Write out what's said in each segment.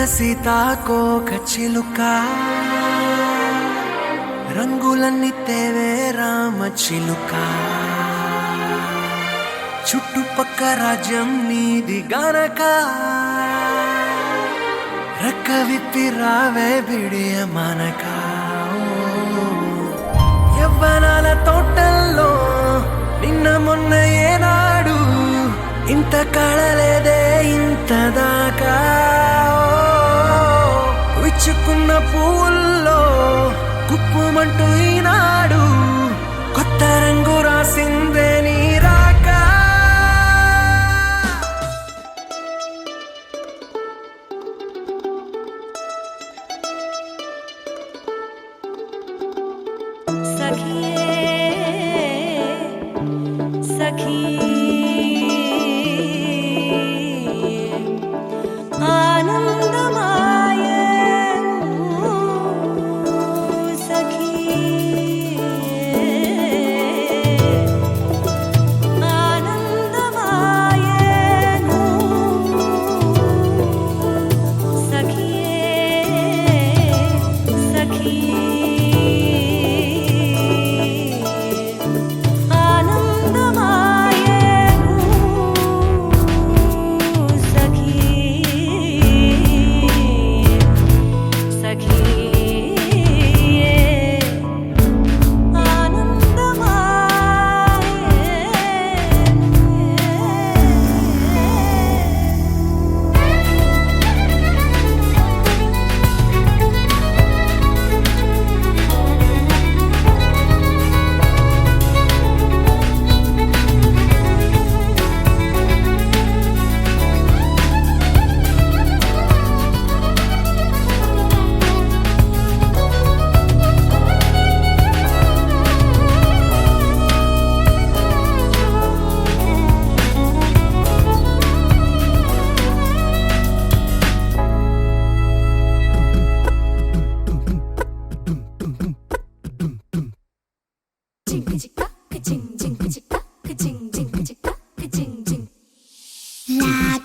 సీతాకోక చిలుక రంగులన్నీ తేవే రామ చిలుక చుట్టుపక్క రాజ్యం నీది గనక రెక్క విప్పి రావే బిడియ మనక యవ్వనాల తోటల్లో నిన్న మొన్న ఏనాడు ఇంత కళలేదే ఇంత దాకా విచ్చుకున్న పూల్లో కుప్పుమంటూ ఈనాడు కొత్త రంగు రాసిందే నీ రాక సఖియే సఖీ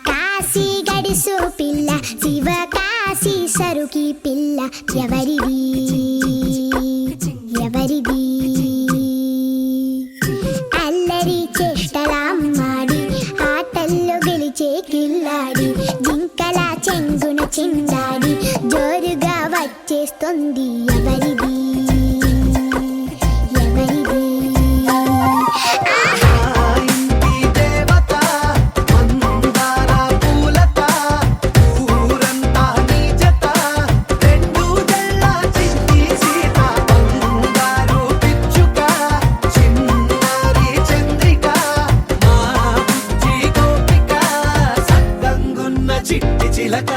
కాశీ గడిసు పిల్ల శివకాశీ సరుకి పిల్ల ఎవరిది ఎవరిది అల్లరి చేష్టలామ్మాడి ఆటల్లో గెలిచే కిల్లాడి జింకల చెంగున చిందాడి జోరుగా వచ్చేస్తుంది ఎవరిది చిట్టి చిలక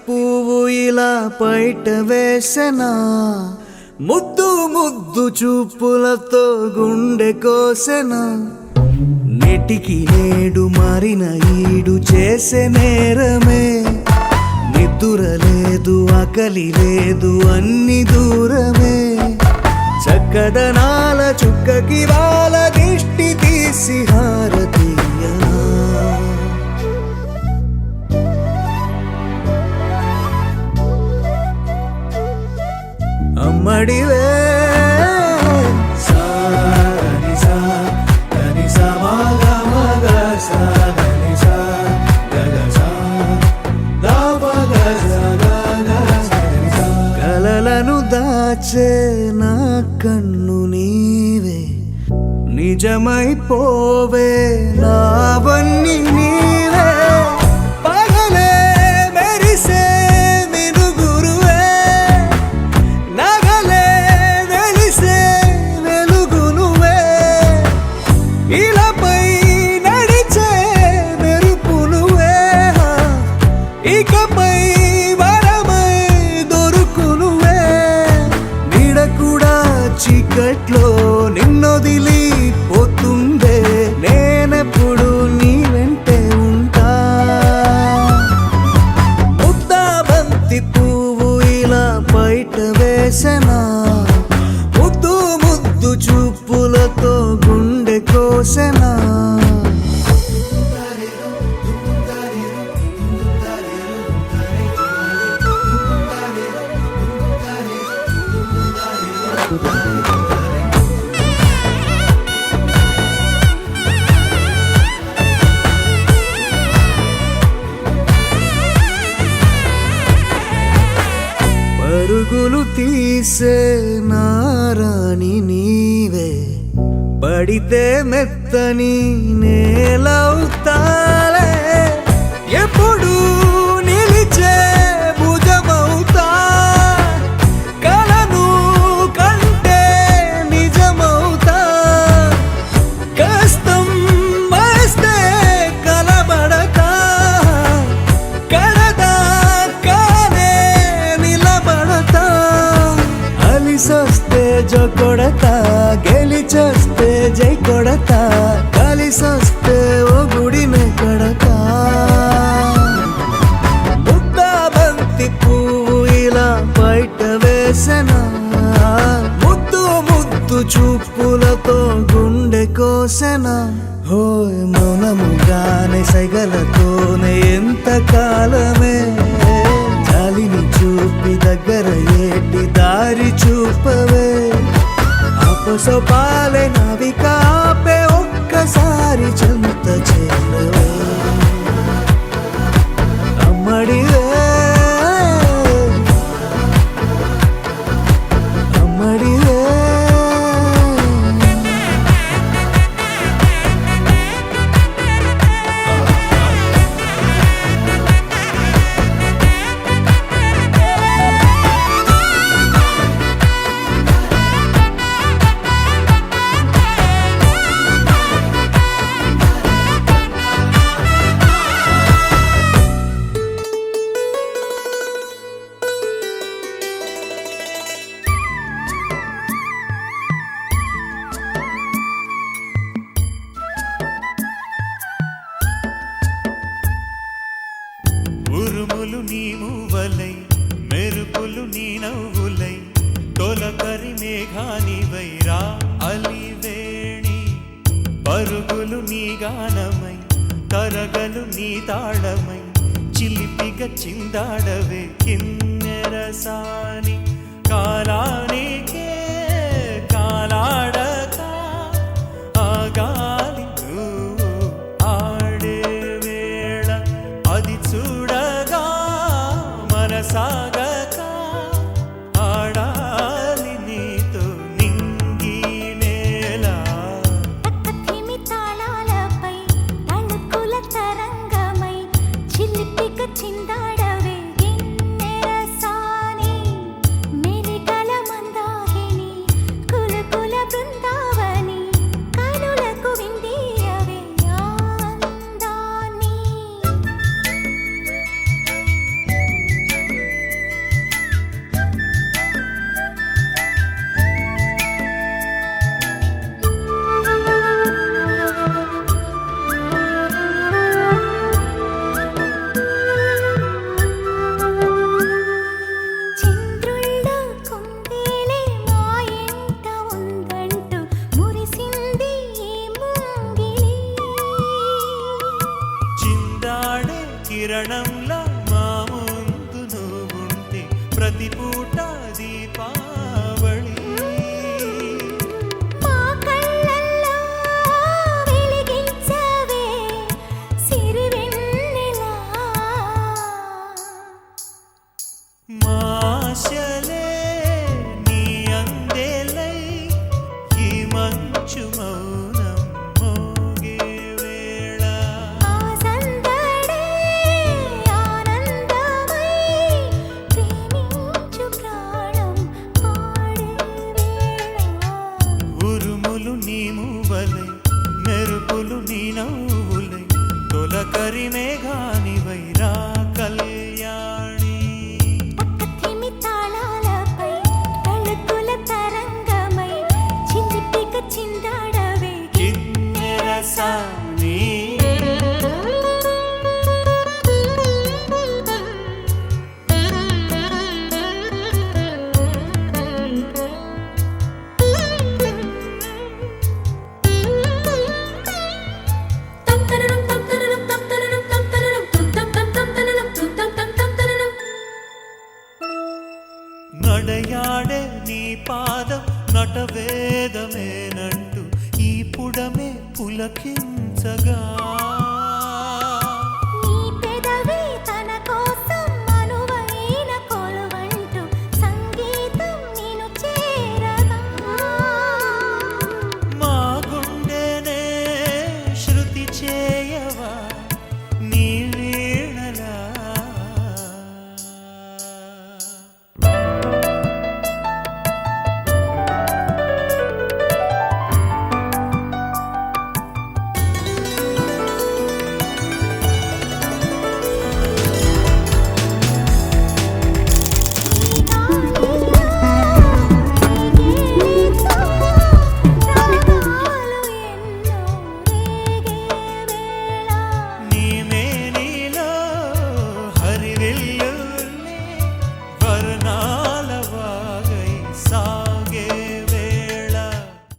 పువ్వు ఇలా బయట వేసెనా ముద్దు ముద్దు చూపులతో గుండె కోసెనా నెటికి నేడు మారిన ఈడు చేసే నేరమే నిద్ర లేదు ఆకలి లేదు అన్ని దూరమే చక్కదనాల చుక్కకి వాళ్ళ దిష్టి తీసి హారతీయనా అమ్మడివే కలలను దాచే నా కన్ను నీవే నిజమైపోవే నావన్నీ నీవే పగలే మెరిసే మినుగురువే నగలే వెలిసే వెలుగు నువ్వే ఇలాపై నడిచే మెరుపు నువ్వే ఇకపై వరమై దొరుకు నువ్వే నీడ కూడా చీకట్లో నిన్నొదిలి పోతుందే నేనెప్పుడు నీ వెంటే ఉంటా ముద్దా బంతి పువ్వు ఇలా బయట వేసెనా ముద్దు ముద్దు చూపులతో గుండె కోసెనా పరుగులు తీసే నారాణి నీవే పడితే మెత్తని నేలవుతాలే ఎప్పుడు నిలిచే భుజమవుతా కలను కంటే నిజమవుతా కష్టం వస్తే కలబడతా కడదాకానే నిలబడతా అలిసొస్తే జో కొడతా గెలిచొస్తే జై కొడతా కలిసొస్తే ఓ గుడినే కడతా ముద్దా బంతి పువ్వు ఇలా బయట వేసెనా ముద్దు ముద్దు చూపులతో గుండె కోసెనా హోయ్ మౌనముగానే సైగలతోనే ఎంత కాలమే జాలిని చూపి దగ్గర ఏటి దారి చూపవే ఆపసోపాలే నావిక ఆపే ఒక్కసారి చెంత చేరవే అమ్మడివే అమ్మడివే ఉరుములు నీ మూవలై మెరుపులు నీ నవ్వులై తొలకరి మేఘానివై రా అలివేణి పరుగులు నీ గానమై తరగలు నీ తాళమై చిలిపిగ చిందాడవే కిన్నెరసాని కాలానికే కాలాడక ఆగాలి నువ్వు ఆడే వేళ అది చూడగా మనసాగక ఆడాలి నీతో నింగి నేల తక్కతిమి తాళాలపై తళుకుల తరంగమై చిలిపిక చిందాడవే గిన్నెరసాని ప్రతి పూట దీపావళి మా కళ్ళల్లో వెలిగించవే సిరివెన్నెలా మాశలే నీ అందేలై ఈ మంచు మౌనం మోగే వేళ ఆ సందడే ఆనందమై ప్రేమించు ప్రాణం పాడే వేళ ఉరుములు నీ మూవలై మెరుపులు నీ నవ్వులై తొలకరి మేఘానివై రా కళ్యాణి పక్కతిమి తాళాలపై తళుకుల తరంగమై చిలిపిక చిందాడవే కిన్నెరసాని నడయాడే నీ పాదం నటవేదమేనంటూ ఈ పుడమే పులకించగా